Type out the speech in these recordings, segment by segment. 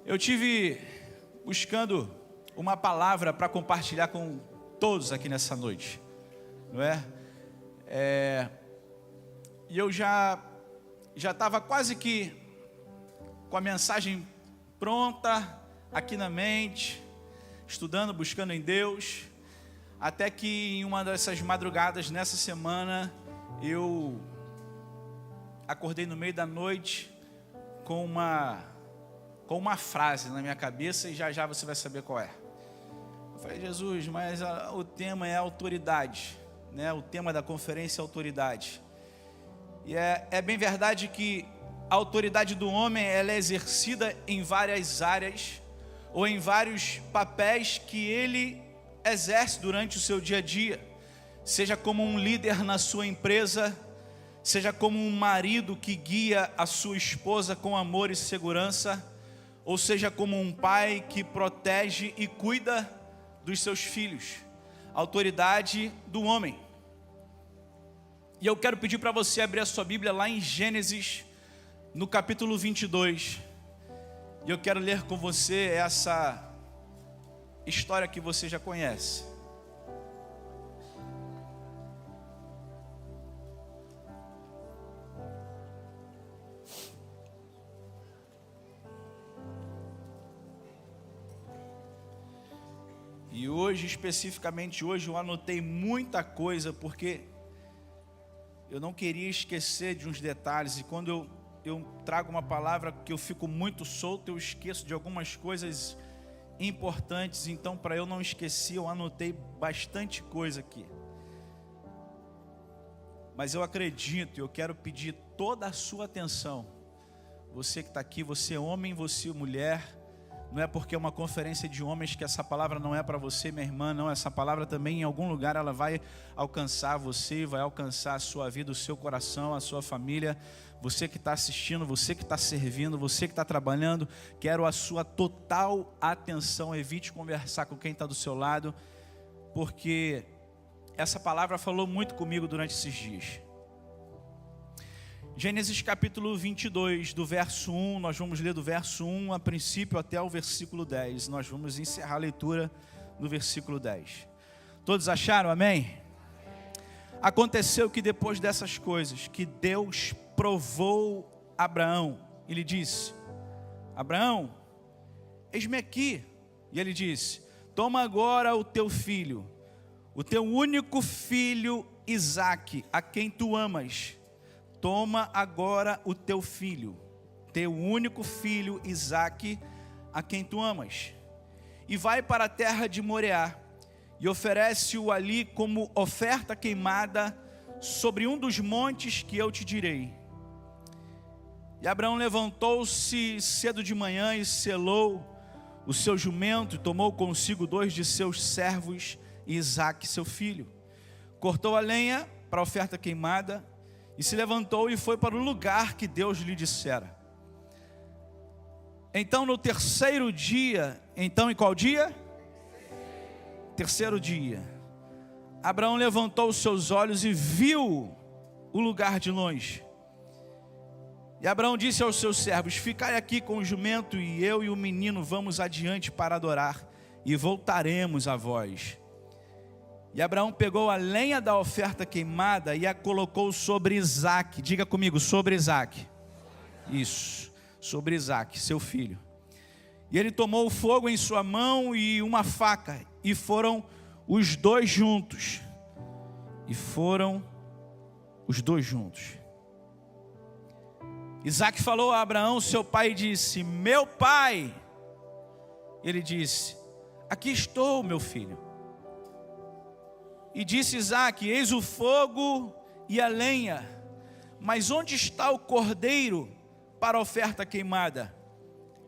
Eu tive buscando uma palavra para compartilhar com todos aqui nessa noite, não é? E eu já estava quase que com a mensagem pronta aqui na mente, estudando, buscando em Deus, até que em uma dessas madrugadas nessa semana eu acordei no meio da noite com uma frase na minha cabeça e já você vai saber qual é. Eu falei: Jesus, mas o tema é autoridade, né? O tema da conferência é autoridade. E é bem verdade que a autoridade do homem ela é exercida em várias áreas ou em vários papéis que ele exerce durante o seu dia a dia, seja como um líder na sua empresa, seja como um marido que guia a sua esposa com amor e segurança, ou seja como um pai que protege e cuida dos seus filhos. A autoridade do homem. E eu quero pedir para você abrir a sua Bíblia lá em Gênesis, no capítulo 22. E eu quero ler com você essa história que você já conhece. E hoje, especificamente hoje, eu anotei muita coisa, porque eu não queria esquecer de uns detalhes. E quando eu trago uma palavra que eu fico muito solto, eu esqueço de algumas coisas importantes. Então, para eu não esquecer, eu anotei bastante coisa aqui. Mas eu acredito, eu quero pedir toda a sua atenção. Você que está aqui, você homem, você mulher. Não é porque é uma conferência de homens que essa palavra não é para você, minha irmã, não. Essa palavra também em algum lugar ela vai alcançar você, vai alcançar a sua vida, o seu coração, a sua família. Você que está assistindo, você que está servindo, você que está trabalhando, quero a sua total atenção. Evite conversar com quem está do seu lado, porque essa palavra falou muito comigo durante esses dias. Gênesis capítulo 22, do verso 1, nós vamos ler do verso 1 a princípio até o versículo 10. Nós vamos encerrar a leitura no versículo 10. Todos acharam? Amém? Aconteceu que depois dessas coisas, que Deus provou Abraão. Ele disse: Abraão, eis-me aqui. E ele disse: toma agora o teu filho, o teu único filho Isaque, a quem tu amas. Toma agora o teu filho, teu único filho Isaque, a quem tu amas, e vai para a terra de Moriá, e oferece-o ali como oferta queimada sobre um dos montes que eu te direi. E Abraão levantou-se cedo de manhã e selou o seu jumento, e tomou consigo 2 de seus servos e Isaque seu filho. Cortou a lenha para a oferta queimada, e se levantou e foi para o lugar que Deus lhe dissera. Então no terceiro dia, em qual dia? Terceiro dia, Abraão levantou os seus olhos e viu o lugar de longe. E Abraão disse aos seus servos: ficai aqui com o jumento, e eu e o menino vamos adiante para adorar, e voltaremos a vós. E Abraão pegou a lenha da oferta queimada e a colocou sobre Isaque. Diga comigo, sobre Isaque. Isso, sobre Isaque, seu filho. E ele tomou o fogo em sua mão e uma faca, e foram os dois juntos. Isaque falou a Abraão, seu pai, e disse: meu pai. Ele disse: aqui estou, meu filho. E disse Isaque: eis o fogo e a lenha, mas onde está o cordeiro para a oferta queimada?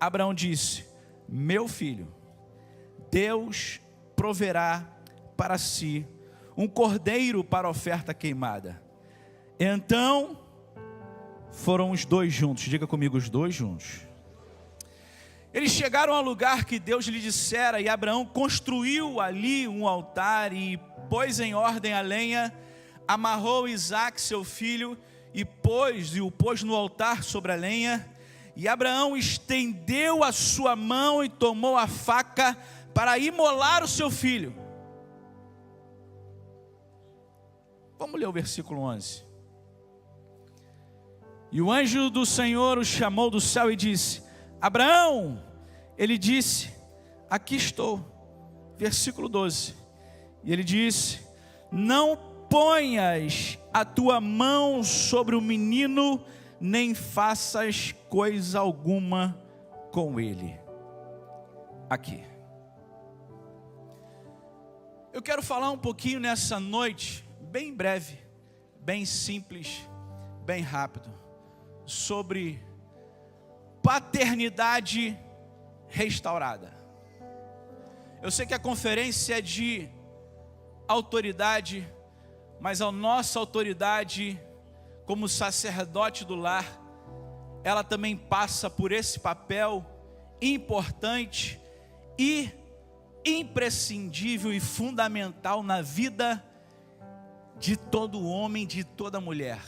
Abraão disse: meu filho, Deus proverá para si um cordeiro para a oferta queimada. Então foram os dois juntos. Diga comigo, os dois juntos. Eles chegaram ao lugar que Deus lhe dissera, e Abraão construiu ali um altar e pôs em ordem a lenha, amarrou Isaque seu filho e o pôs no altar sobre a lenha, E Abraão estendeu a sua mão e tomou a faca para imolar o seu filho. Vamos ler o versículo 11. E o anjo do Senhor o chamou do céu e disse: Abraão. Ele disse: aqui estou. Versículo 12. E ele disse: não ponhas a tua mão sobre o menino, nem faças coisa alguma com ele. Aqui. Eu quero falar um pouquinho nessa noite, bem breve, bem simples, bem rápido, sobre paternidade restaurada. Eu sei que a conferência é de autoridade, mas a nossa autoridade como sacerdote do lar, ela também passa por esse papel importante e imprescindível e fundamental na vida de todo homem, de toda mulher.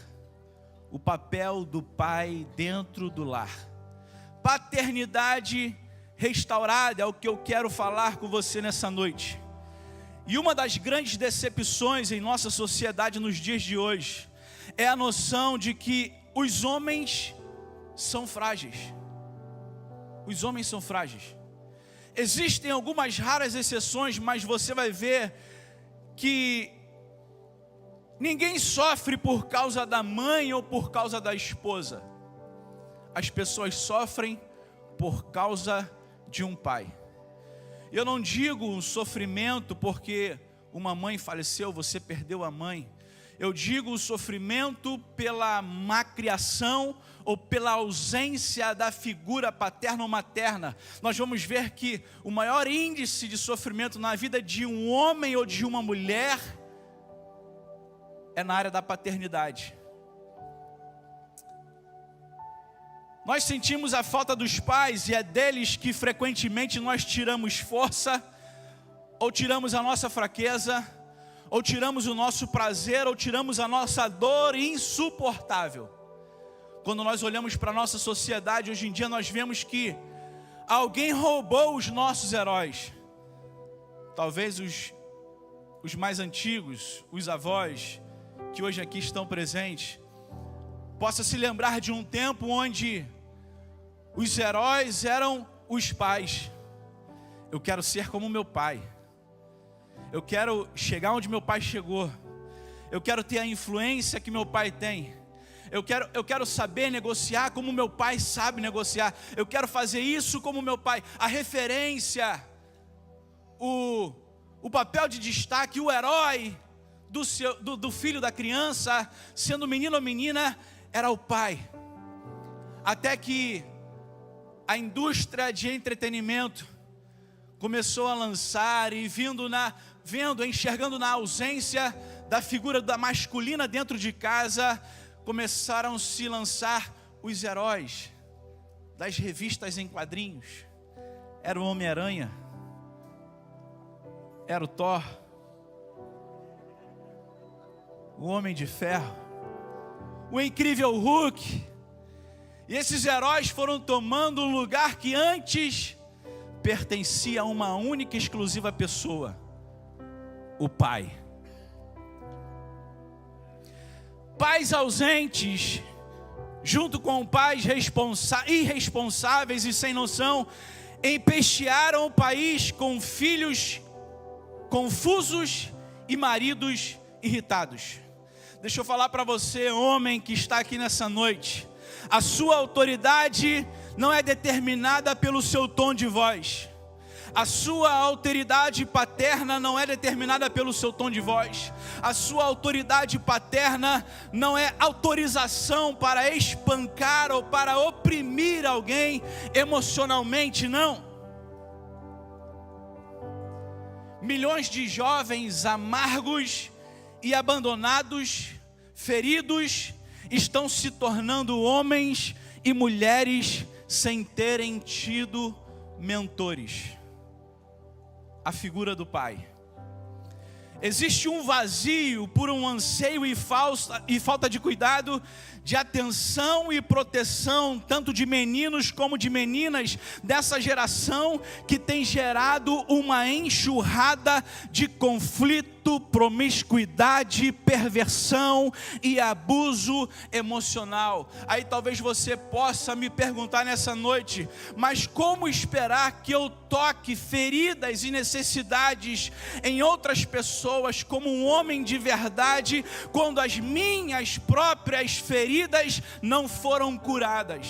O papel do pai dentro do lar. Paternidade restaurada é o que eu quero falar com você nessa noite. E uma das grandes decepções em nossa sociedade nos dias de hoje é a noção de que os homens são frágeis. Os homens são frágeis. Existem algumas raras exceções, mas você vai ver que ninguém sofre por causa da mãe ou por causa da esposa. As pessoas sofrem por causa de um pai. Eu não digo um sofrimento porque uma mãe faleceu, você perdeu a mãe. Eu digo o sofrimento pela má criação ou pela ausência da figura paterna ou materna. Nós vamos ver que o maior índice de sofrimento na vida de um homem ou de uma mulher é na área da paternidade. Nós sentimos a falta dos pais e é deles que frequentemente nós tiramos força, ou tiramos a nossa fraqueza, ou tiramos o nosso prazer, ou tiramos a nossa dor insuportável. Quando nós olhamos para a nossa sociedade, hoje em dia nós vemos que alguém roubou os nossos heróis. Talvez os mais antigos, os avós, que hoje aqui estão presentes, possa se lembrar de um tempo onde os heróis eram os pais. Eu quero ser como meu pai. Eu quero chegar onde meu pai chegou. Eu quero ter a influência que meu pai tem. Eu quero saber negociar como meu pai sabe negociar. Eu quero fazer isso como meu pai. A referência, o papel de destaque, o herói do filho da criança, sendo menino ou menina, era o pai. Até que a indústria de entretenimento começou a lançar e enxergando na ausência da figura da masculina dentro de casa, começaram a se lançar os heróis das revistas em quadrinhos. Era o Homem-Aranha, era o Thor, o Homem de Ferro, o Incrível Hulk. E esses heróis foram tomando um lugar que antes pertencia a uma única e exclusiva pessoa: o pai. Pais ausentes, junto com pais irresponsáveis e sem noção, empestearam o país com filhos confusos e maridos irritados. Deixa eu falar para você, homem que está aqui nessa noite, a sua autoridade não é determinada pelo seu tom de voz. A sua autoridade paterna não é determinada pelo seu tom de voz. A sua autoridade paterna não é autorização para espancar ou para oprimir alguém emocionalmente, não. Milhões de jovens amargos e abandonados, feridos, estão se tornando homens e mulheres sem terem tido mentores. A figura do pai. Existe um vazio por um anseio e falta de cuidado, de atenção e proteção, tanto de meninos como de meninas dessa geração, que tem gerado uma enxurrada de conflito, promiscuidade, perversão e abuso emocional. Aí talvez você possa me perguntar nessa noite: mas como esperar que eu toque feridas e necessidades em outras pessoas como um homem de verdade, quando as minhas próprias feridas não foram curadas?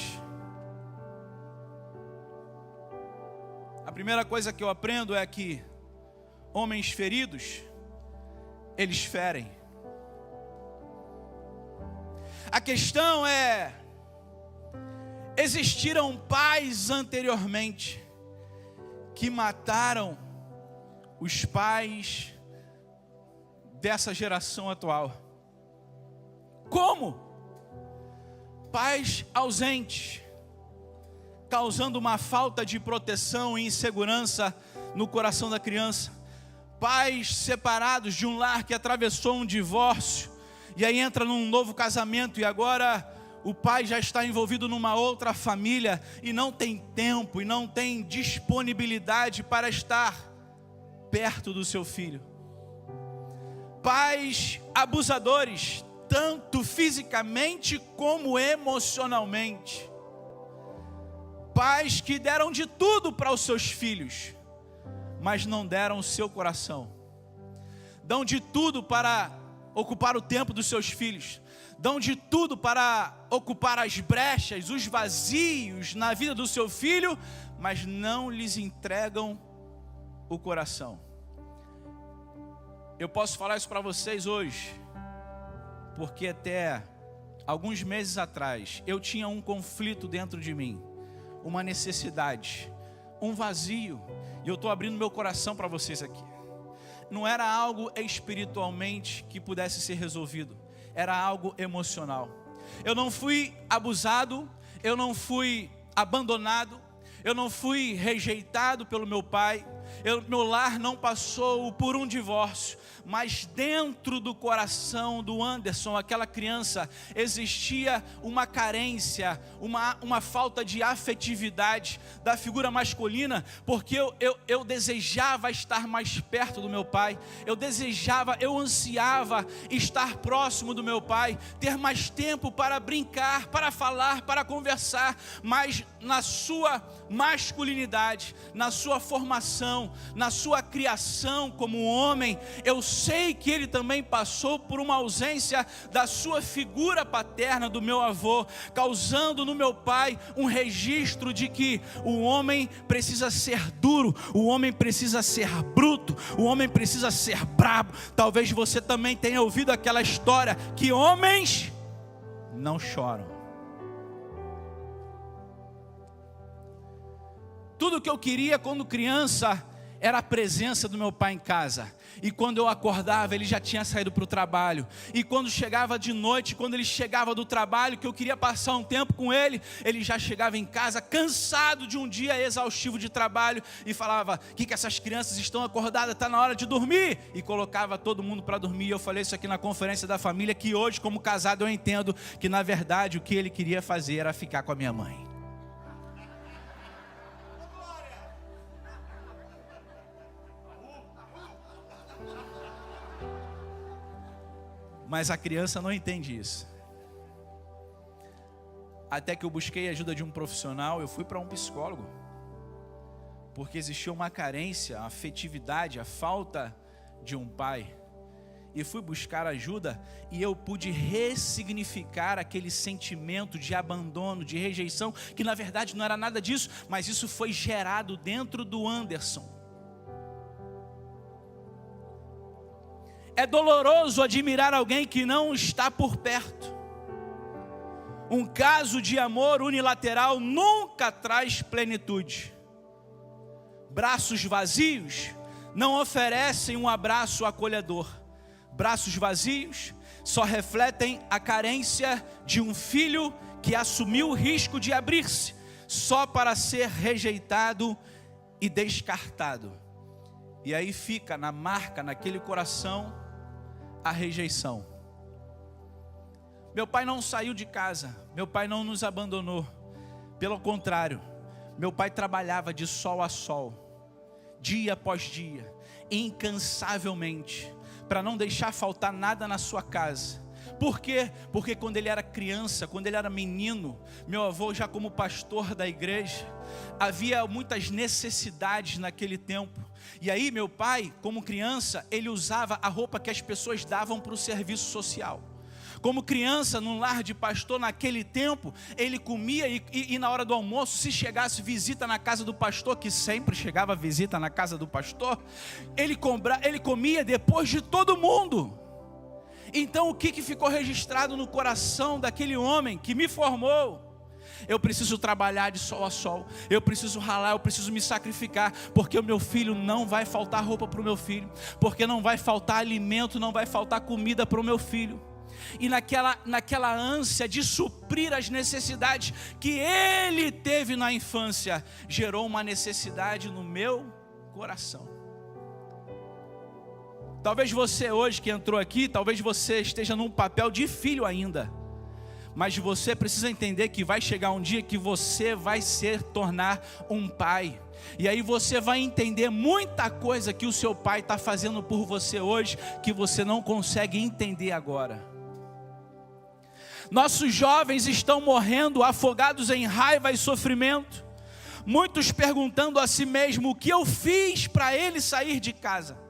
A primeira coisa que eu aprendo é que homens feridos, eles ferem. A questão é: existiram pais anteriormente que mataram os pais dessa geração atual. Como? Pais ausentes, causando uma falta de proteção e insegurança no coração da criança. Pais separados de um lar que atravessou um divórcio, e aí entra num novo casamento, e agora o pai já está envolvido numa outra família, e não tem tempo, e não tem disponibilidade para estar perto do seu filho. Pais abusadores, tanto fisicamente como emocionalmente. Pais que deram de tudo para os seus filhos, mas não deram o seu coração. Dão de tudo para ocupar o tempo dos seus filhos. Dão de tudo para ocupar as brechas, os vazios na vida do seu filho, mas não lhes entregam o coração. Eu posso falar isso para vocês hoje, porque até alguns meses atrás eu tinha um conflito dentro de mim, uma necessidade, um vazio, e eu estou abrindo meu coração para vocês aqui. Não era algo espiritualmente que pudesse ser resolvido, era algo emocional. Eu não fui abusado, eu não fui abandonado, eu não fui rejeitado pelo meu pai, meu lar não passou por um divórcio, mas dentro do coração do Anderson, aquela criança, existia uma carência, uma falta de afetividade da figura masculina, porque eu desejava estar mais perto do meu pai, eu ansiava estar próximo do meu pai, ter mais tempo para brincar, para falar, para conversar, mas na sua masculinidade, na sua formação, na sua criação como homem, eu sei que ele também passou por uma ausência da sua figura paterna, do meu avô, causando no meu pai um registro de que o homem precisa ser duro, o homem precisa ser bruto, o homem precisa ser brabo. Talvez você também tenha ouvido aquela história que homens não choram. Tudo que eu queria quando criança era a presença do meu pai em casa. E quando eu acordava, ele já tinha saído para o trabalho. E quando chegava de noite, quando ele chegava do trabalho, que eu queria passar um tempo com ele, ele já chegava em casa cansado de um dia exaustivo de trabalho e falava: que essas crianças estão acordadas, está na hora de dormir. E colocava todo mundo para dormir. Eu falei isso aqui na conferência da família, que hoje, como casado, eu entendo que na verdade o que ele queria fazer era ficar com a minha mãe. Mas a criança não entende isso. Até que eu busquei a ajuda de um profissional, eu fui para um psicólogo. Porque existia uma carência, a afetividade, a falta de um pai. E fui buscar ajuda e eu pude ressignificar aquele sentimento de abandono, de rejeição, que na verdade não era nada disso, mas isso foi gerado dentro do Anderson. É doloroso admirar alguém que não está por perto. Um caso de amor unilateral nunca traz plenitude. Braços vazios não oferecem um abraço acolhedor. Braços vazios só refletem a carência de um filho que assumiu o risco de abrir-se só para ser rejeitado e descartado. E aí fica na marca, naquele coração, a rejeição. Meu pai não saiu de casa, meu pai não nos abandonou. Pelo contrário, meu pai trabalhava de sol a sol, dia após dia, incansavelmente, para não deixar faltar nada na sua casa. Por quê? Porque quando ele era criança, quando ele era menino, meu avô já como pastor da igreja, havia muitas necessidades naquele tempo. E aí meu pai, como criança, ele usava a roupa que as pessoas davam para o serviço social. Como criança, num lar de pastor, naquele tempo, ele comia e na hora do almoço, se chegasse visita na casa do pastor, que sempre chegava visita na casa do pastor, ele comia depois de todo mundo. Então o que ficou registrado no coração daquele homem que me formou? Eu preciso trabalhar de sol a sol, eu preciso ralar, eu preciso me sacrificar, porque o meu filho não vai faltar roupa para o meu filho, porque não vai faltar alimento, não vai faltar comida para o meu filho. E naquela ânsia de suprir as necessidades que ele teve na infância, gerou uma necessidade no meu coração. Talvez você hoje que entrou aqui, talvez você esteja num papel de filho ainda, mas você precisa entender que vai chegar um dia que você vai se tornar um pai. E aí você vai entender muita coisa que o seu pai está fazendo por você hoje, que você não consegue entender agora. Nossos jovens estão morrendo afogados em raiva e sofrimento. Muitos perguntando a si mesmo: o que eu fiz para ele sair de casa?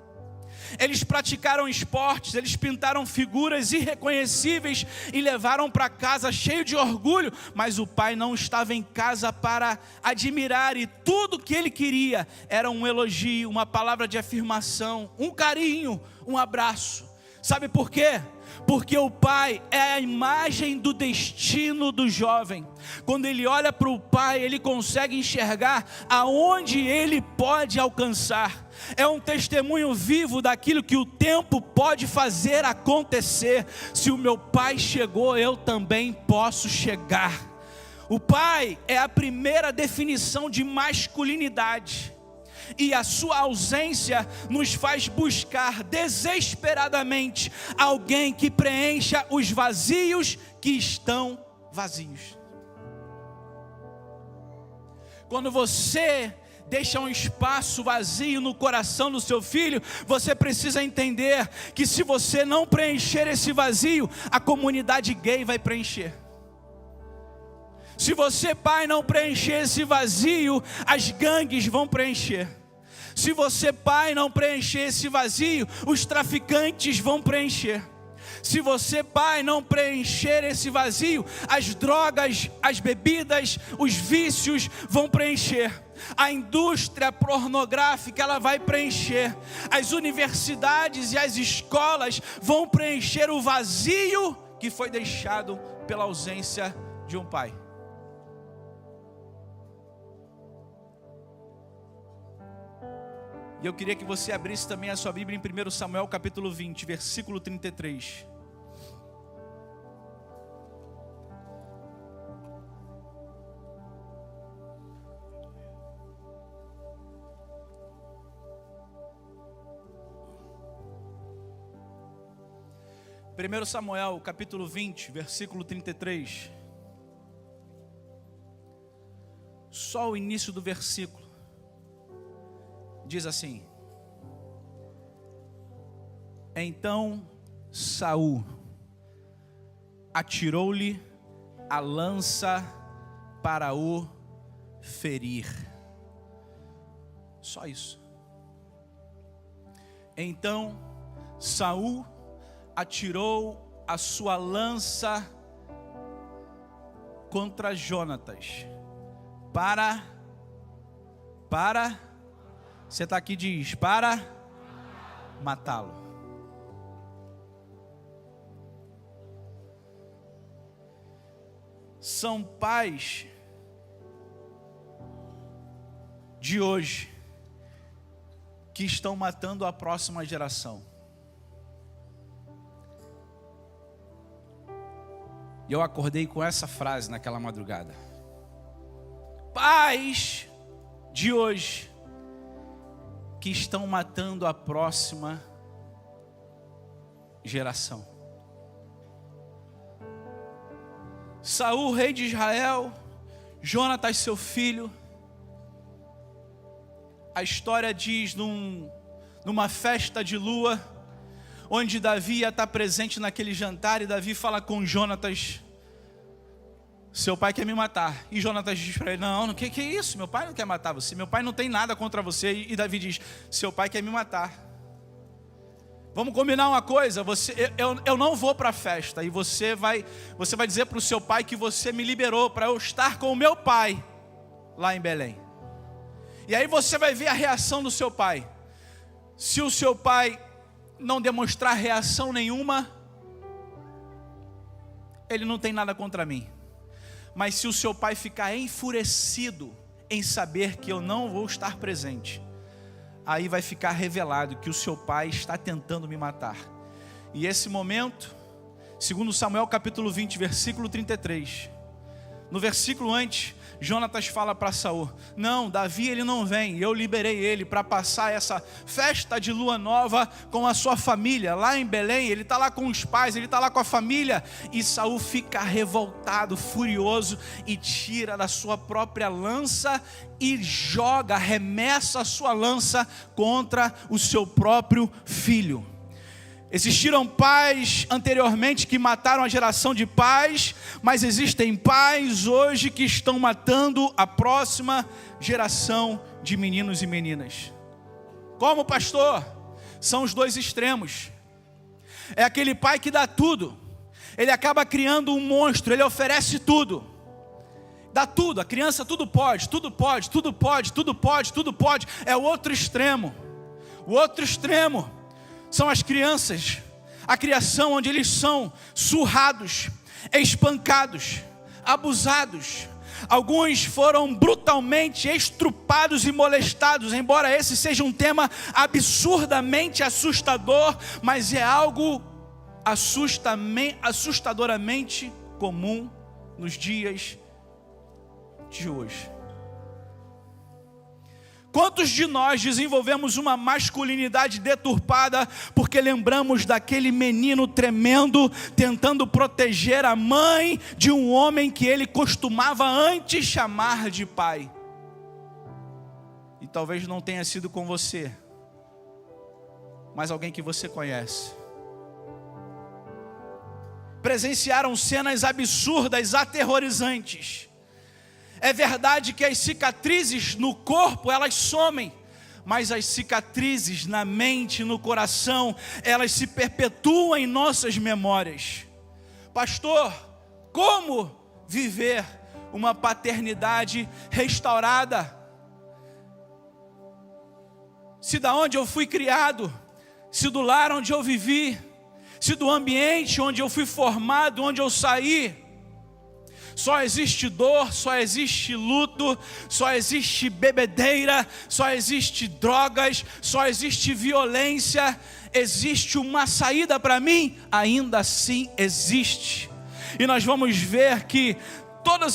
Eles praticaram esportes, eles pintaram figuras irreconhecíveis e levaram para casa cheio de orgulho, mas o pai não estava em casa para admirar, e tudo que ele queria era um elogio, uma palavra de afirmação, um carinho, um abraço. Sabe por quê? Porque o pai é a imagem do destino do jovem. Quando ele olha para o pai, ele consegue enxergar aonde ele pode alcançar. É um testemunho vivo daquilo que o tempo pode fazer acontecer. Se o meu pai chegou, eu também posso chegar. O pai é a primeira definição de masculinidade. E a sua ausência nos faz buscar desesperadamente alguém que preencha os vazios que estão vazios. Quando você deixa um espaço vazio no coração do seu filho, você precisa entender que se você não preencher esse vazio, a comunidade gay vai preencher. Se você, pai, não preencher esse vazio, as gangues vão preencher. Se você, pai, não preencher esse vazio, os traficantes vão preencher. Se você, pai, não preencher esse vazio, as drogas, as bebidas, os vícios vão preencher. A indústria pornográfica, ela vai preencher. As universidades e as escolas vão preencher o vazio que foi deixado pela ausência de um pai. E eu queria que você abrisse também a sua Bíblia em 1 Samuel capítulo 20, versículo 33. Primeiro Samuel capítulo 20, versículo 33. Só o início do versículo diz assim: então Saul atirou-lhe a lança para o ferir. Só isso. Então Saul atirou a sua lança contra Jonatas para você está aqui, diz, para matá-lo. São pais de hoje que estão matando a próxima geração. E eu acordei com essa frase naquela madrugada. Pais de hoje que estão matando a próxima geração. Saul, rei de Israel, Jonatas, seu filho. A história diz numa festa de lua, onde Davi ia estar presente naquele jantar, e Davi fala com Jonatas: seu pai quer me matar. E Jonatas diz para ele: não, que é isso? Meu pai não quer matar você, meu pai não tem nada contra você. E Davi diz: seu pai quer me matar. Vamos combinar uma coisa, eu não vou para a festa, e você vai dizer para o seu pai que você me liberou para eu estar com o meu pai lá em Belém. E aí você vai ver a reação do seu pai. Se o seu pai não demonstrar reação nenhuma, ele não tem nada contra mim. Mas se o seu pai ficar enfurecido em saber que eu não vou estar presente, aí vai ficar revelado que o seu pai está tentando me matar. E esse momento, segundo Samuel capítulo 20, versículo 33, no versículo antes, Jonatas fala para Saul: não, Davi ele não vem, eu liberei ele para passar essa festa de lua nova com a sua família, lá em Belém. Ele está lá com os pais, ele está lá com a família. E Saul fica revoltado, furioso, e tira da sua própria lança e joga, arremessa a sua lança contra o seu próprio filho. Existiram pais anteriormente que mataram a geração de pais, mas existem pais hoje que estão matando a próxima geração de meninos e meninas. Como, pastor? São os dois extremos. É aquele pai que dá tudo, ele acaba criando um monstro, ele oferece tudo, dá tudo, a criança tudo pode, tudo pode, tudo pode, tudo pode, tudo pode. É o outro extremo. O outro extremo são as crianças, a criação onde eles são surrados, espancados, abusados. Alguns foram brutalmente estrupados e molestados. Embora esse seja um tema absurdamente assustador, mas é algo assustadoramente comum nos dias de hoje. Quantos de nós desenvolvemos uma masculinidade deturpada porque lembramos daquele menino tremendo tentando proteger a mãe de um homem que ele costumava antes chamar de pai? E talvez não tenha sido com você, mas alguém que você conhece. Presenciaram cenas absurdas, aterrorizantes. É verdade que as cicatrizes no corpo, elas somem, mas as cicatrizes na mente, no coração, elas se perpetuam em nossas memórias. Pastor, como viver uma paternidade restaurada? Se da onde eu fui criado, se do lar onde eu vivi, se do ambiente onde eu fui formado, onde eu saí, só existe dor, só existe luto, só existe bebedeira, só existe drogas, só existe violência. Existe uma saída para mim? Ainda assim existe. E nós vamos ver que toda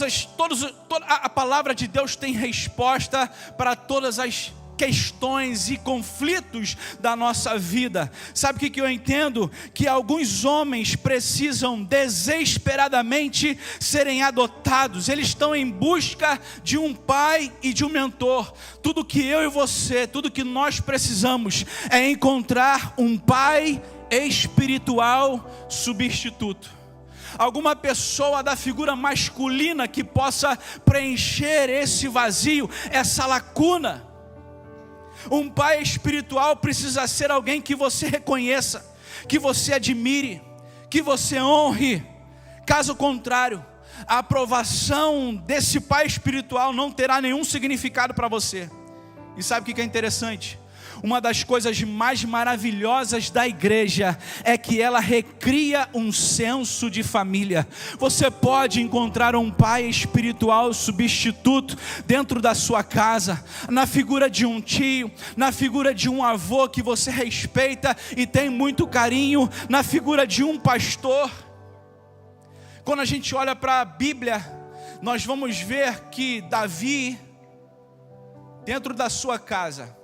a palavra de Deus tem resposta para todas as questões e conflitos da nossa vida. Sabe o que eu entendo? Que alguns homens precisam desesperadamente serem adotados. Eles estão em busca de um pai e de um mentor. Tudo que eu e você, tudo que nós precisamos é encontrar um pai espiritual substituto. Alguma pessoa da figura masculina que possa preencher esse vazio, essa lacuna. Um pai espiritual precisa ser alguém que você reconheça, que você admire, que você honre. Caso contrário, a aprovação desse pai espiritual não terá nenhum significado para você. E sabe o que é interessante? Uma das coisas mais maravilhosas da igreja é que ela recria um senso de família. Você pode encontrar um pai espiritual substituto dentro da sua casa, na figura de um tio, na figura de um avô que você respeita e tem muito carinho, na figura de um pastor. Quando a gente olha para a Bíblia, nós vamos ver que Davi, dentro da sua casa,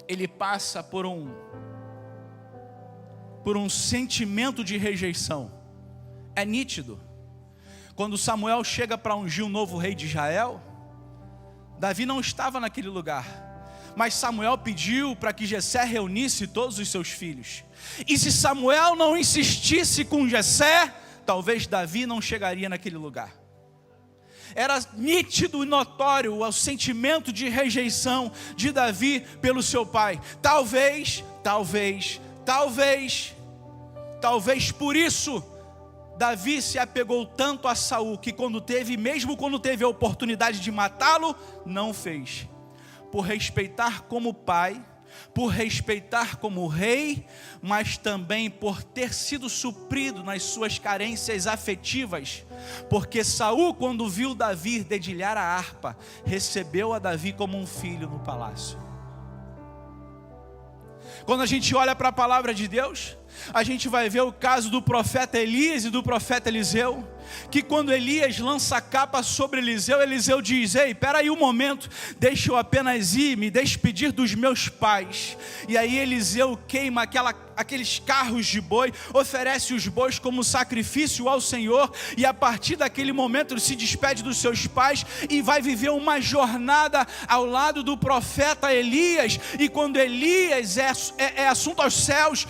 ele passa por um sentimento de rejeição. É nítido. Quando Samuel chega para ungir um novo rei de Israel, Davi não estava naquele lugar, mas Samuel pediu para que Jessé reunisse todos os seus filhos. E se Samuel não insistisse com Jessé, talvez Davi não chegaria naquele lugar. Era nítido e notório o sentimento de rejeição de Davi pelo seu pai. Talvez por isso Davi se apegou tanto a Saul, que mesmo quando teve a oportunidade de matá-lo, não fez. Por respeitar como pai, por respeitar como rei, mas também por ter sido suprido nas suas carências afetivas. Porque Saul, quando viu Davi dedilhar a harpa, recebeu a Davi como um filho no palácio. Quando a gente olha para a palavra de Deus, a gente vai ver o caso do profeta Elias e do profeta Eliseu, que quando Elias lança a capa sobre Eliseu, Eliseu diz: ei, espera aí um momento, deixa eu apenas ir, me despedir dos meus pais. E aí Eliseu queima aqueles carros de boi, oferece os bois como sacrifício ao Senhor, e a partir daquele momento ele se despede dos seus pais e vai viver uma jornada ao lado do profeta Elias. E quando Elias é assunto aos céus,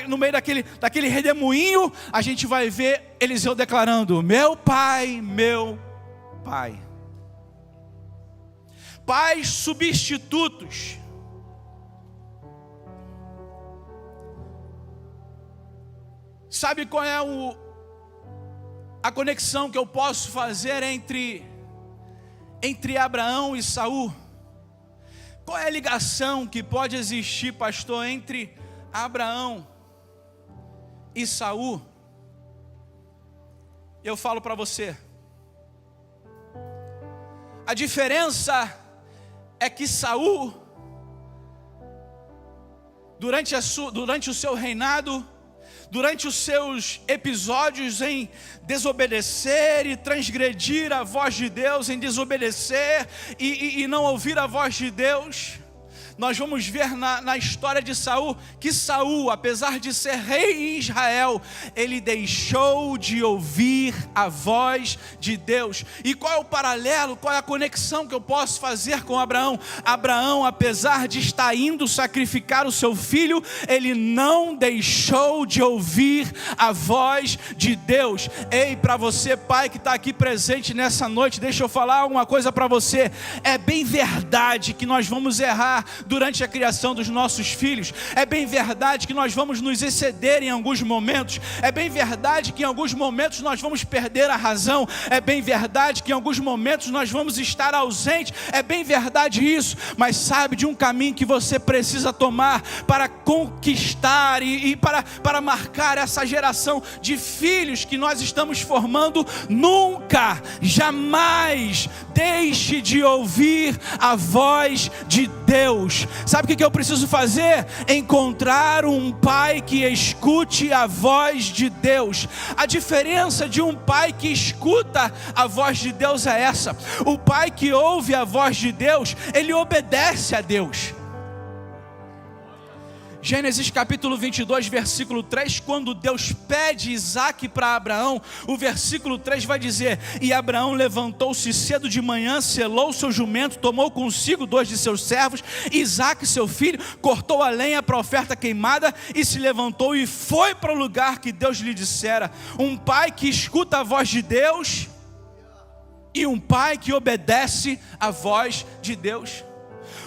no meio daquele redemoinho, a gente vai ver Eliseu declarando: meu pai, meu pai. Pais substitutos. Sabe qual é a conexão que eu posso fazer entre Abraão e Saul? Qual é a ligação que pode existir, pastor, entre Abraão e Saul? Eu falo para você. A diferença é que Saul, durante o seu reinado, durante os seus episódios em desobedecer e transgredir a voz de Deus, em desobedecer e não ouvir a voz de Deus, nós vamos ver na história de Saul, que Saul, apesar de ser rei em Israel, ele deixou de ouvir a voz de Deus. E qual é o paralelo, qual é a conexão que eu posso fazer com Abraão? Abraão, apesar de estar indo sacrificar o seu filho, ele não deixou de ouvir a voz de Deus. Ei, para você pai que está aqui presente nessa noite, deixa eu falar uma coisa para você. É bem verdade que nós vamos errar durante a criação dos nossos filhos. É bem verdade que nós vamos nos exceder em alguns momentos. É bem verdade que em alguns momentos nós vamos perder a razão. É bem verdade que em alguns momentos nós vamos estar ausentes. É bem verdade isso. Mas sabe de um caminho que você precisa tomar para conquistar e para marcar essa geração de filhos que nós estamos formando? Nunca, jamais deixe de ouvir a voz de Deus. Sabe o que eu preciso fazer? Encontrar um pai que escute a voz de Deus. A diferença de um pai que escuta a voz de Deus é essa: o pai que ouve a voz de Deus, ele obedece a Deus. Gênesis capítulo 22, versículo 3, quando Deus pede Isaque para Abraão, o versículo 3 vai dizer: e Abraão levantou-se cedo de manhã, selou seu jumento, tomou consigo 2 de seus servos, Isaque seu filho, cortou a lenha para a oferta queimada e se levantou e foi para o lugar que Deus lhe dissera. Um pai que escuta a voz de Deus e um pai que obedece a voz de Deus.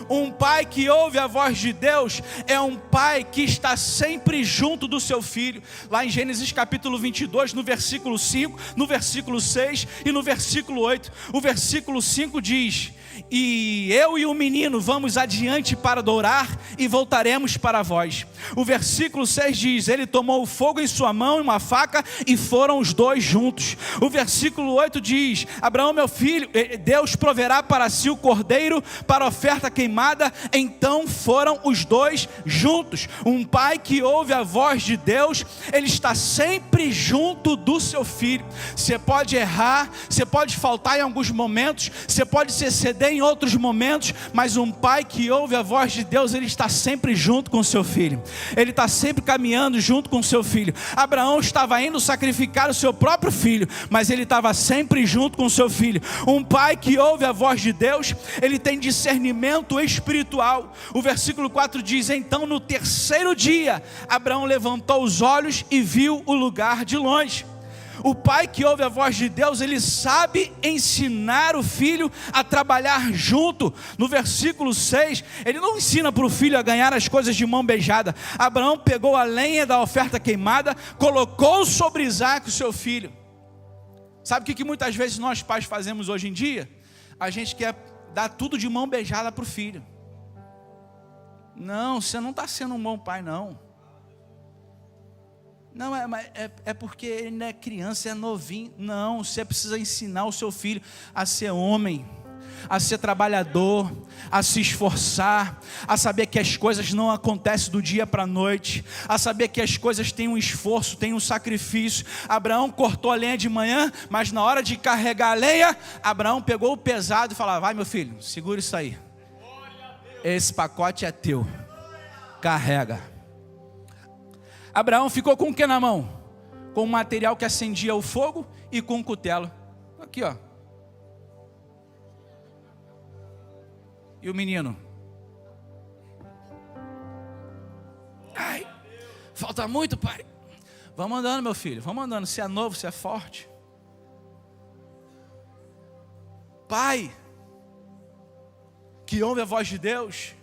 Um pai que ouve a voz de Deus é um pai que está sempre junto do seu filho. Lá em Gênesis capítulo 22, no versículo 5, no versículo 6 e no versículo 8. O versículo 5 diz: e eu e o menino vamos adiante para adorar e voltaremos para vós. O versículo 6 diz: ele tomou o fogo em sua mão e uma faca e foram os dois juntos. O versículo 8 diz: Abraão meu filho, Deus proverá para si o cordeiro para a oferta queimada, então foram os dois juntos. Um pai que ouve a voz de Deus, ele está sempre junto do seu filho. Você pode errar, você pode faltar em alguns momentos, você pode se exceder em outros momentos, mas um pai que ouve a voz de Deus, ele está sempre junto com o seu filho. Ele está sempre caminhando junto com o seu filho. Abraão estava indo sacrificar o seu próprio filho, mas ele estava sempre junto com o seu filho. Um pai que ouve a voz de Deus, ele tem discernimento espiritual. O versículo 4 diz: então no terceiro dia, Abraão levantou os olhos e viu o lugar de longe. O pai que ouve a voz de Deus, ele sabe ensinar o filho a trabalhar junto. No versículo 6, ele não ensina para o filho a ganhar as coisas de mão beijada. Abraão pegou a lenha da oferta queimada, colocou sobre Isaque, o seu filho. Sabe o que muitas vezes nós pais fazemos hoje em dia? A gente quer dar tudo de mão beijada para o filho. Não, você não está sendo um bom pai, não. Não, é porque ele não é criança, é novinho. Não, você precisa ensinar o seu filho a ser homem, a ser trabalhador, a se esforçar, a saber que as coisas não acontecem do dia para a noite, a saber que as coisas têm um esforço, têm um sacrifício. Abraão cortou a lenha de manhã, mas na hora de carregar a lenha, Abraão pegou o pesado e falou: vai meu filho, segura isso aí, esse pacote é teu, carrega. Abraão ficou com o que na mão? Com o material que acendia o fogo e com o cutelo. Aqui, ó. E o menino? Ai, falta muito, pai. Vamos andando, meu filho, vamos andando. Você é novo, você é forte. Pai que ouve a voz de Deus,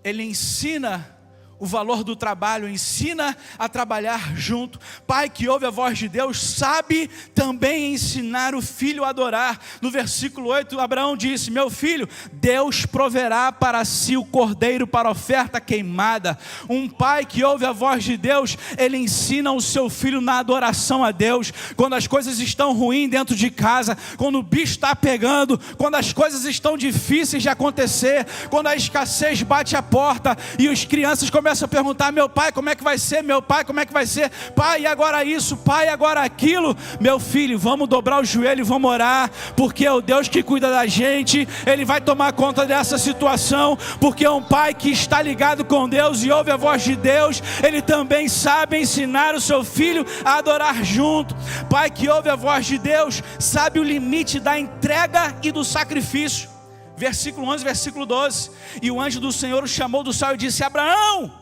ele ensina o valor do trabalho, ensina a trabalhar junto. Pai que ouve a voz de Deus sabe também ensinar o filho a adorar. No versículo 8, Abraão disse: meu filho, Deus proverá para si o cordeiro para oferta queimada. Um pai que ouve a voz de Deus, ele ensina o seu filho na adoração a Deus. Quando as coisas estão ruins dentro de casa, quando o bicho está pegando, quando as coisas estão difíceis de acontecer, quando a escassez bate a porta e as crianças começam a perguntar: meu pai, como é que vai ser? Meu pai, como é que vai ser? Pai, e agora isso? Pai, agora aquilo? Meu filho, vamos dobrar o joelho e vamos orar, porque é o Deus que cuida da gente, Ele vai tomar conta dessa situação, porque um pai que está ligado com Deus e ouve a voz de Deus, ele também sabe ensinar o seu filho a adorar junto. Pai que ouve a voz de Deus, sabe o limite da entrega e do sacrifício. Versículo 11, versículo 12. E o anjo do Senhor o chamou do céu e disse: Abraão!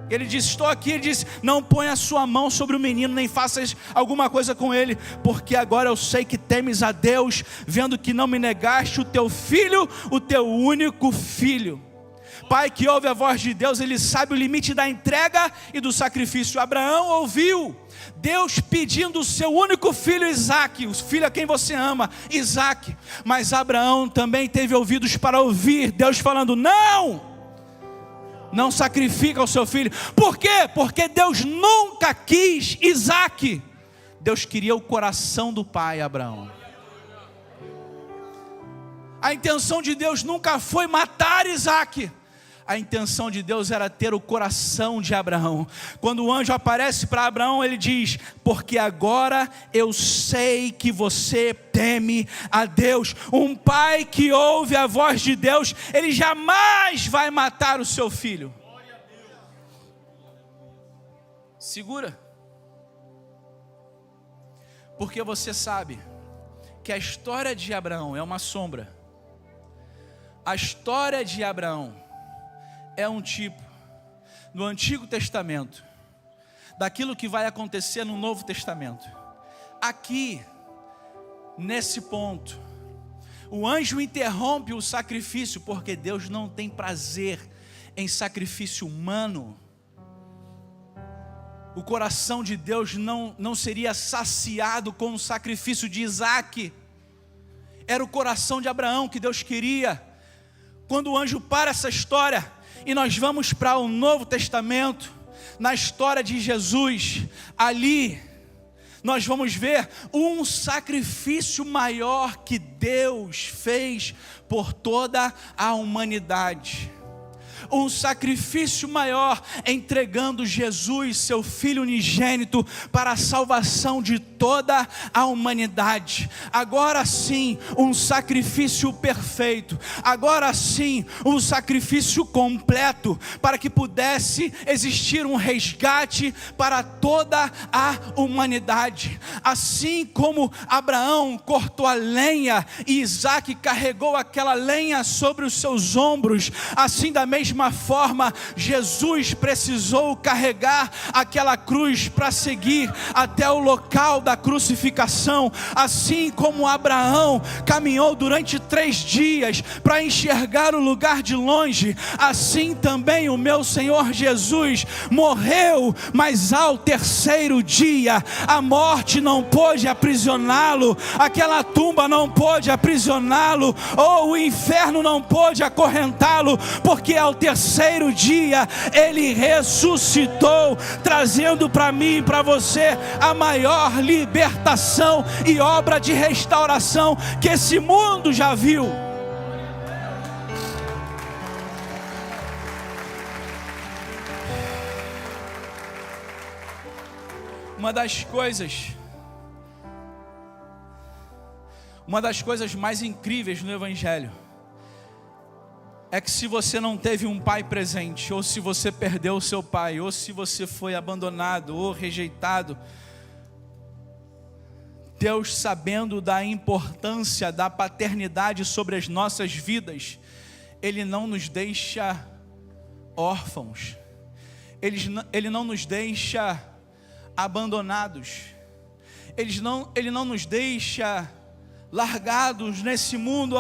Ele disse: estou aqui. Ele disse: não ponha a sua mão sobre o menino, nem faças alguma coisa com ele, porque agora eu sei que temes a Deus, vendo que não me negaste o teu filho, o teu único filho. Pai que ouve a voz de Deus, ele sabe o limite da entrega e do sacrifício. Abraão ouviu Deus pedindo o seu único filho Isaque, o filho a quem você ama, Isaque. Mas Abraão também teve ouvidos para ouvir Deus falando: não sacrifica o seu filho. Por quê? Porque Deus nunca quis Isaque. Deus queria o coração do pai, Abraão. A intenção de Deus nunca foi matar Isaque. A intenção de Deus era ter o coração de Abraão. Quando o anjo aparece para Abraão, ele diz: porque agora eu sei que você teme a Deus. Um pai que ouve a voz de Deus, ele jamais vai matar o seu filho. Segura. Porque você sabe que a história de Abraão é uma sombra. A história de Abraão é um tipo, no Antigo Testamento, daquilo que vai acontecer no Novo Testamento. Aqui, nesse ponto, o anjo interrompe o sacrifício, porque Deus não tem prazer em sacrifício humano. O coração de Deus não seria saciado com o sacrifício de Isaque. Era o coração de Abraão que Deus queria. Quando o anjo para essa história, e nós vamos para o Novo Testamento, na história de Jesus, ali, nós vamos ver um sacrifício maior que Deus fez por toda a humanidade. Um sacrifício maior, entregando Jesus, seu Filho unigênito, para a salvação de toda a humanidade. Agora sim, um sacrifício perfeito. Agora sim, um sacrifício completo, para que pudesse existir um resgate para toda a humanidade. Assim como Abraão cortou a lenha e Isaac carregou aquela lenha sobre os seus ombros, assim da mesma forma, Jesus precisou carregar aquela cruz para seguir até o local da crucificação. Assim como Abraão caminhou durante 3 dias para enxergar o lugar de longe, assim também o meu Senhor Jesus morreu, mas ao 3º dia a morte não pôde aprisioná-lo, aquela tumba não pôde aprisioná-lo, ou o inferno não pôde acorrentá-lo, porque ao 3º dia ele ressuscitou, trazendo para mim e para você a maior libertação e obra de restauração que esse mundo já viu. Uma das coisas mais incríveis no Evangelho é que se você não teve um pai presente, ou se você perdeu o seu pai, ou se você foi abandonado ou rejeitado, Deus, sabendo da importância da paternidade sobre as nossas vidas, Ele não nos deixa órfãos, Ele não nos deixa abandonados, Ele não nos deixa largados nesse mundo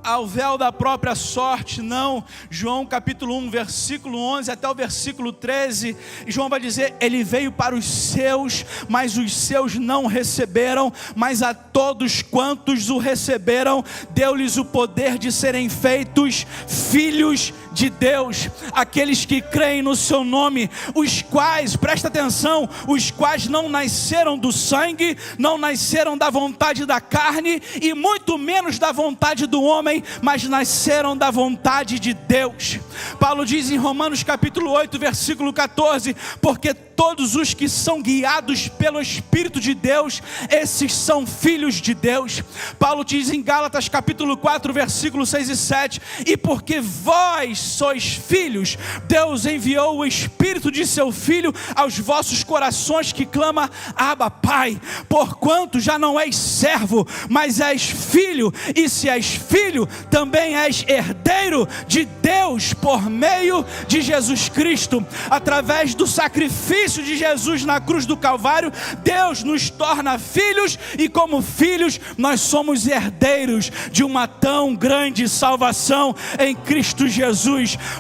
ao véu da própria sorte, não. João capítulo 1, versículo 11 até o versículo 13, João vai dizer: Ele veio para os seus, mas os seus não receberam, mas a todos quantos o receberam, deu-lhes o poder de serem feitos filhos de Deus, aqueles que creem no seu nome, os quais, presta atenção, os quais não nasceram do sangue, não nasceram da vontade da carne, e muito menos da vontade do homem, mas nasceram da vontade de Deus. Paulo diz em Romanos capítulo 8, versículo 14, porque todos os que são guiados pelo Espírito de Deus, esses são filhos de Deus. Paulo diz em Gálatas capítulo 4, versículos 6 e 7, e porque vós sois filhos, Deus enviou o Espírito de seu Filho aos vossos corações, que clama: Abba, Pai. Porquanto já não és servo, mas és filho, e se és filho, também és herdeiro de Deus por meio de Jesus Cristo. Através do sacrifício de Jesus na cruz do Calvário, Deus nos torna filhos, e como filhos nós somos herdeiros de uma tão grande salvação em Cristo Jesus.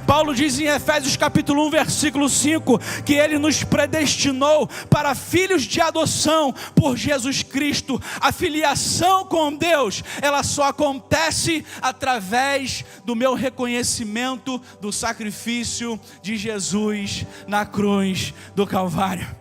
Paulo diz em Efésios capítulo 1, versículo 5, que Ele nos predestinou para filhos de adoção por Jesus Cristo. A filiação com Deus, ela só acontece através do meu reconhecimento do sacrifício de Jesus na cruz do Calvário.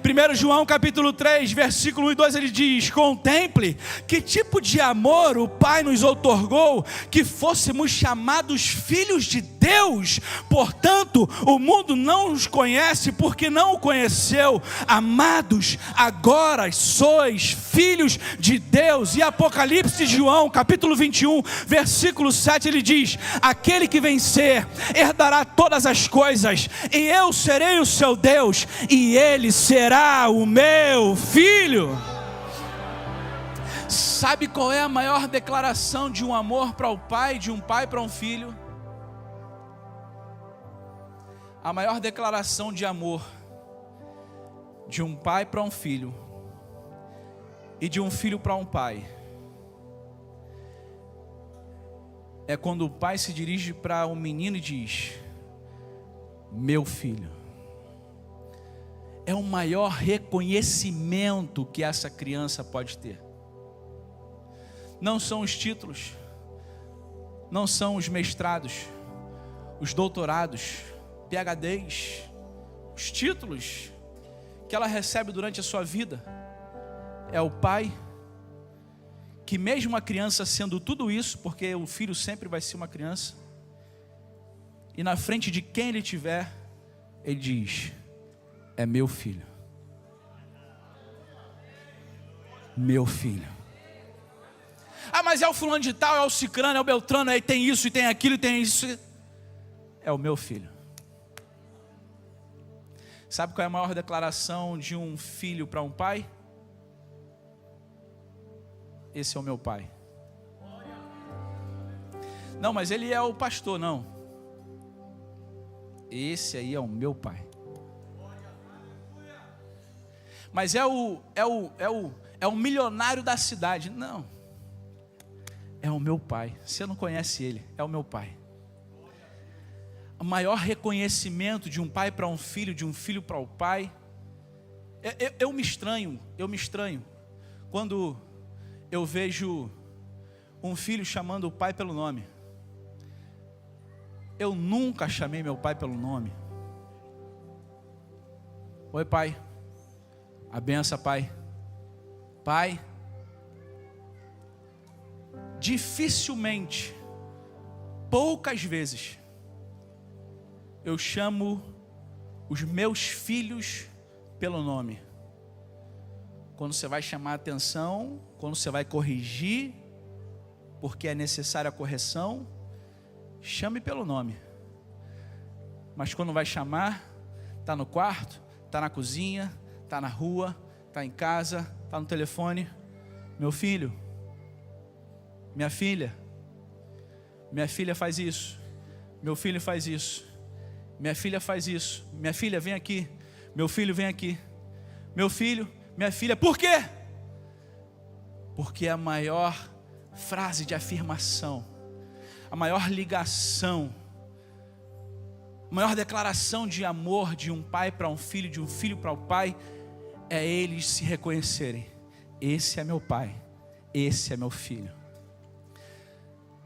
1 João capítulo 3, versículo 1 e 2, ele diz: contemple que tipo de amor o Pai nos outorgou, que fôssemos chamados filhos de Deus. Portanto, o mundo não os conhece porque não o conheceu. Amados, agora sois filhos de Deus. E Apocalipse de João capítulo 21, versículo 7, ele diz: aquele que vencer herdará todas as coisas, e eu serei o seu Deus, e ele será o meu filho. Sabe qual é a maior declaração de um amor para o pai, de um pai para um filho? A maior declaração de amor de um pai para um filho e de um filho para um pai é quando o pai se dirige para um menino e diz: meu filho. É o maior reconhecimento que essa criança pode ter. Não são os títulos, não são os mestrados, os doutorados, PhDs, os títulos que ela recebe durante a sua vida. é o pai que mesmo a criança sendo tudo isso, porque o filho sempre vai ser uma criança, e na frente de quem ele tiver, ele diz: é meu filho. Meu filho. Ah, mas é o fulano de tal, é o cicrano, é o beltrano, aí tem isso, e tem aquilo, e tem isso. É o meu filho. Sabe qual é a maior declaração de um filho para um pai? Esse é o meu pai. Não, mas ele é o pastor, não. Esse aí é o meu pai. Mas é o milionário da cidade. Não. É o meu pai. Você não conhece ele, é o meu pai. O maior reconhecimento de um pai para um filho, de um filho para o pai. Eu me estranho quando eu vejo um filho chamando o pai pelo nome. Eu nunca chamei meu pai pelo nome. Oi, pai. A benção, pai. Pai. Dificilmente, poucas vezes, eu chamo os meus filhos pelo nome. Quando você vai chamar a atenção, quando você vai corrigir, porque é necessária a correção, chame pelo nome. Mas quando vai chamar, está no quarto, está na cozinha, está na rua, está em casa, está no telefone. Meu filho, minha filha faz isso, meu filho faz isso, minha filha faz isso, minha filha vem aqui, meu filho vem aqui, meu filho, minha filha. Por quê? Porque a maior frase de afirmação, a maior ligação, a maior declaração de amor de um pai para um filho, de um filho para o pai, é eles se reconhecerem: esse é meu pai, esse é meu filho.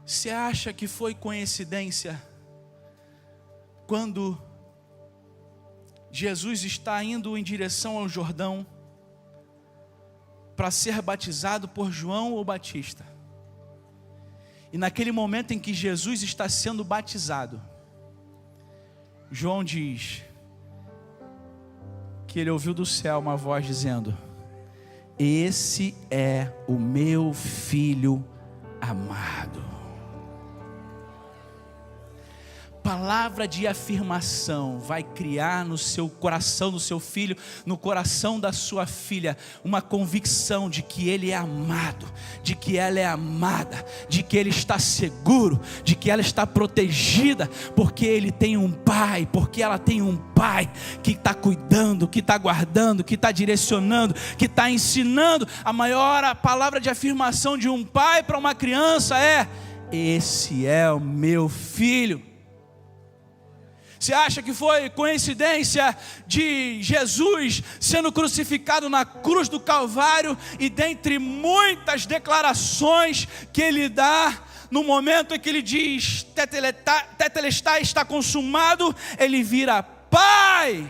Você acha que foi coincidência quando Jesus está indo em direção ao Jordão para ser batizado por João o Batista? E naquele momento em que Jesus está sendo batizado, João diz que ele ouviu do céu uma voz dizendo: esse é o meu filho amado. Palavra de afirmação vai criar no seu coração, no seu filho, no coração da sua filha, uma convicção de que ele é amado, de que ela é amada, de que ele está seguro, de que ela está protegida, porque ele tem um pai, porque ela tem um pai que está cuidando, que está guardando, que está direcionando, que está ensinando. A maior palavra de afirmação de um pai para uma criança é: esse é o meu filho. Você acha que foi coincidência de Jesus sendo crucificado na cruz do Calvário, e dentre muitas declarações que ele dá, no momento em que ele diz tetelestai, está consumado, ele vira: Pai,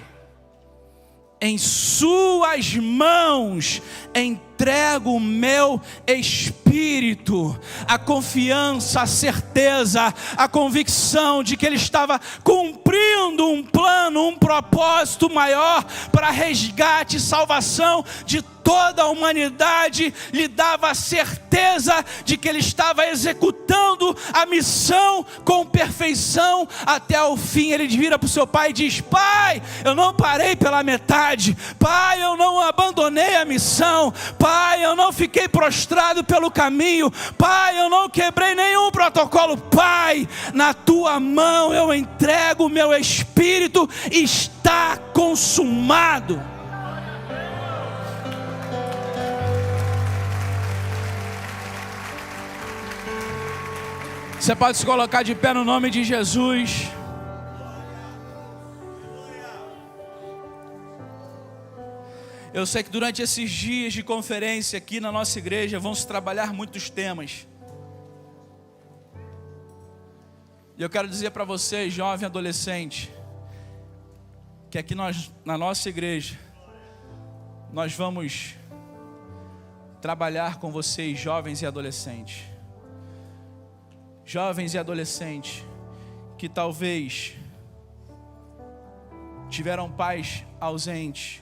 em suas mãos entrego o meu espírito. A confiança, a certeza, a convicção de que ele estava cumprindo um plano, um propósito maior para resgate e salvação de toda a humanidade, lhe dava a certeza de que ele estava executando a missão com perfeição até o fim. Ele vira para o seu pai e diz: Pai, eu não parei pela metade. Pai, eu não abandonei a missão. Pai, eu não fiquei prostrado pelo caminho. Pai, eu não quebrei nenhum protocolo. Pai, na tua mão eu entrego o meu espírito, está consumado. Você pode se colocar de pé no nome de Jesus. Eu sei que durante esses dias de conferência aqui na nossa igreja vão se trabalhar muitos temas. E eu quero dizer para vocês, jovem adolescente, que aqui nós, na nossa igreja, nós vamos trabalhar com vocês, jovens e adolescentes. Jovens e adolescentes que talvez tiveram pais ausentes,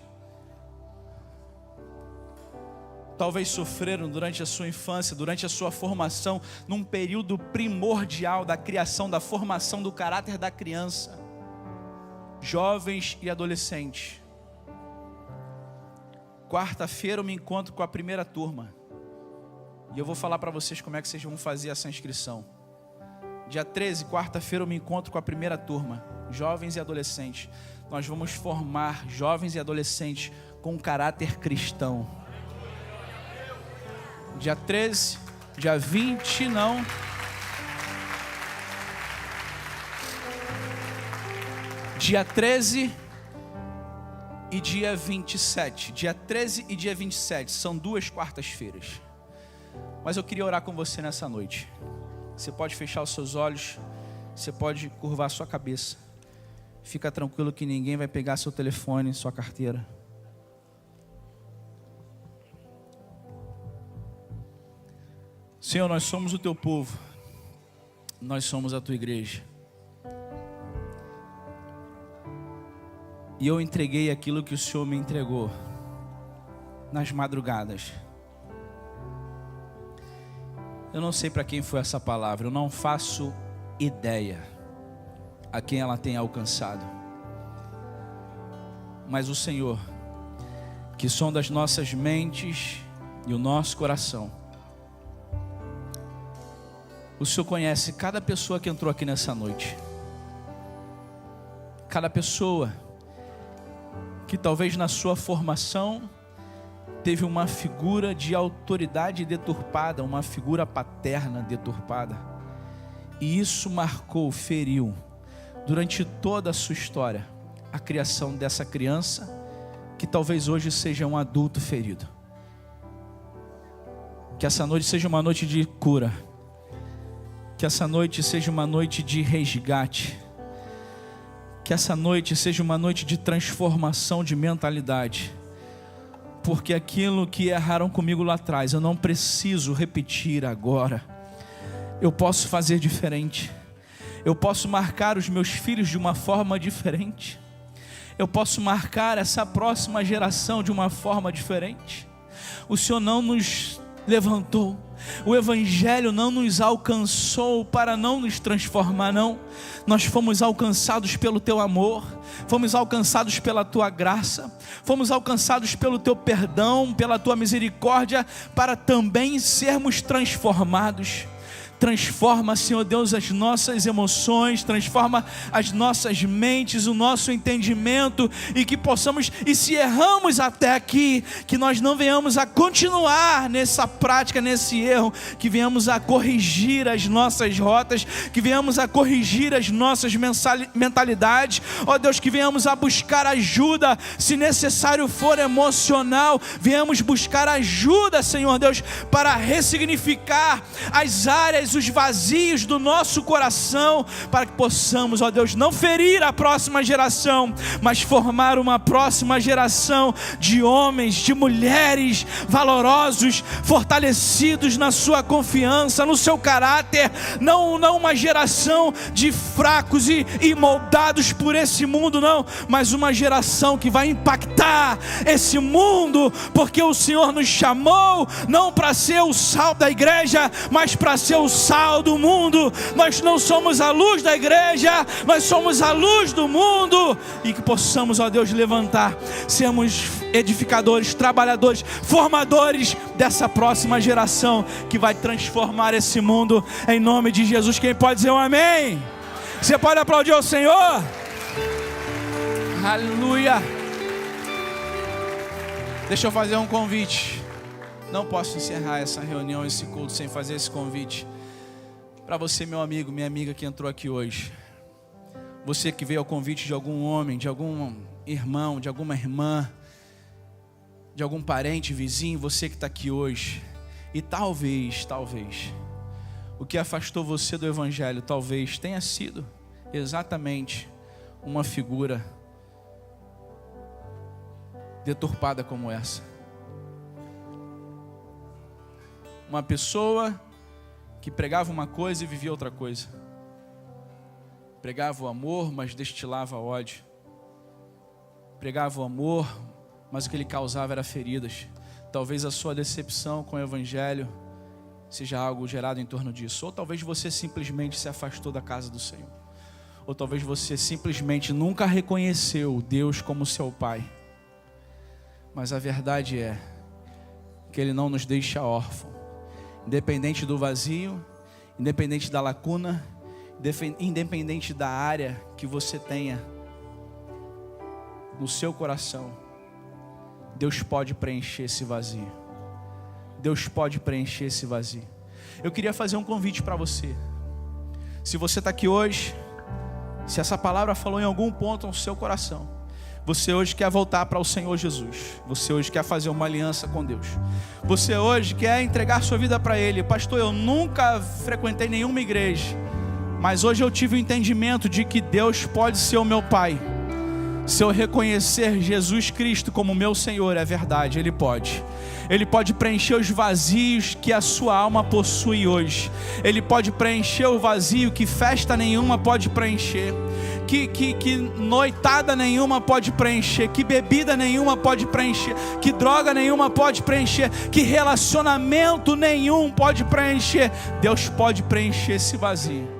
talvez sofreram durante a sua infância, durante a sua formação, num período primordial da criação, da formação do caráter da criança. Jovens e adolescentes. Quarta-feira eu me encontro com a primeira turma. E eu vou falar para vocês como é que vocês vão fazer essa inscrição. Dia 13, quarta-feira eu me encontro com a primeira turma. Jovens e adolescentes. Nós vamos formar jovens e adolescentes com um caráter cristão. Dia 13, dia 20 não. Dia 13 e dia 27. Dia 13 e dia 27 são 2 quartas-feiras. Mas eu queria orar com você nessa noite. Você pode fechar os seus olhos, você pode curvar a sua cabeça. Fica tranquilo que ninguém vai pegar seu telefone, sua carteira. Senhor, nós somos o teu povo. Nós somos a tua igreja. E eu entreguei aquilo que o Senhor me entregou nas madrugadas. Eu não sei para quem foi essa palavra, eu não faço ideia a quem ela tem alcançado. Mas o Senhor, que sonda as nossas mentes e o nosso coração, o Senhor conhece cada pessoa que entrou aqui nessa noite. Cada pessoa que talvez na sua formação teve uma figura de autoridade deturpada, uma figura paterna deturpada. E isso marcou, feriu, durante toda a sua história, a criação dessa criança, que talvez hoje seja um adulto ferido. Que essa noite seja uma noite de cura. Que essa noite seja uma noite de resgate. Que essa noite seja uma noite de transformação de mentalidade. Porque aquilo que erraram comigo lá atrás, eu não preciso repetir agora. Eu posso fazer diferente. Eu posso marcar os meus filhos de uma forma diferente. Eu posso marcar essa próxima geração de uma forma diferente. O Senhor não nos levantou, o Evangelho não nos alcançou para não nos transformar, não. Nós fomos alcançados pelo Teu amor, fomos alcançados pela Tua graça, fomos alcançados pelo Teu perdão, pela Tua misericórdia, para também sermos transformados. Transforma, Senhor Deus, as nossas emoções, transforma as nossas mentes, o nosso entendimento, e que possamos, e se erramos até aqui, que nós não venhamos a continuar nessa prática, nesse erro, que venhamos a corrigir as nossas rotas, que venhamos a corrigir as nossas mentalidades, ó Deus, que venhamos a buscar ajuda, se necessário for emocional, venhamos buscar ajuda, Senhor Deus, para ressignificar as áreas, os vazios do nosso coração, para que possamos, ó Deus, não ferir a próxima geração, mas formar uma próxima geração de homens, de mulheres valorosos, fortalecidos na sua confiança, no seu caráter, não uma geração de fracos e moldados por esse mundo, não, mas uma geração que vai impactar esse mundo, porque o Senhor nos chamou não para ser o sal da igreja, mas para ser o sal do mundo. Nós não somos a luz da igreja, nós somos a luz do mundo. E que possamos, ó Deus, levantar, sermos edificadores, trabalhadores, formadores dessa próxima geração que vai transformar esse mundo, em nome de Jesus. Quem pode dizer um amém? Você pode aplaudir ao Senhor? Aleluia. Deixa eu fazer um convite. Não posso encerrar essa reunião, esse culto, sem fazer esse convite. Para você, meu amigo, minha amiga que entrou aqui hoje. Você que veio ao convite de algum homem, de algum irmão, de alguma irmã, de algum parente, vizinho, você que está aqui hoje. E talvez, o que afastou você do Evangelho, talvez tenha sido exatamente uma figura deturpada como essa. uma pessoa que pregava uma coisa e vivia outra coisa. Pregava o amor, mas destilava ódio. Pregava o amor, mas o que ele causava era feridas. Talvez a sua decepção com o Evangelho seja algo gerado em torno disso. Ou talvez você simplesmente se afastou da casa do Senhor. Ou talvez você simplesmente nunca reconheceu Deus como seu Pai. Mas a verdade é que Ele não nos deixa órfãos. Independente do vazio, independente da lacuna, independente da área que você tenha no seu coração, Deus pode preencher esse vazio. Deus pode preencher esse vazio. Eu queria fazer um convite para você. Se você está aqui hoje, se essa palavra falou em algum ponto no seu coração, você hoje quer voltar para o Senhor Jesus. Você hoje quer fazer uma aliança com Deus. Você hoje quer entregar sua vida para Ele. Pastor, eu nunca frequentei nenhuma igreja, mas hoje eu tive o entendimento de que Deus pode ser o meu Pai. Se eu reconhecer Jesus Cristo como meu Senhor, é verdade, Ele pode. Ele pode preencher os vazios que a sua alma possui hoje. Ele pode preencher o vazio que festa nenhuma pode preencher. Que noitada nenhuma pode preencher. Que bebida nenhuma pode preencher. Que droga nenhuma pode preencher. Que relacionamento nenhum pode preencher. Deus pode preencher esse vazio.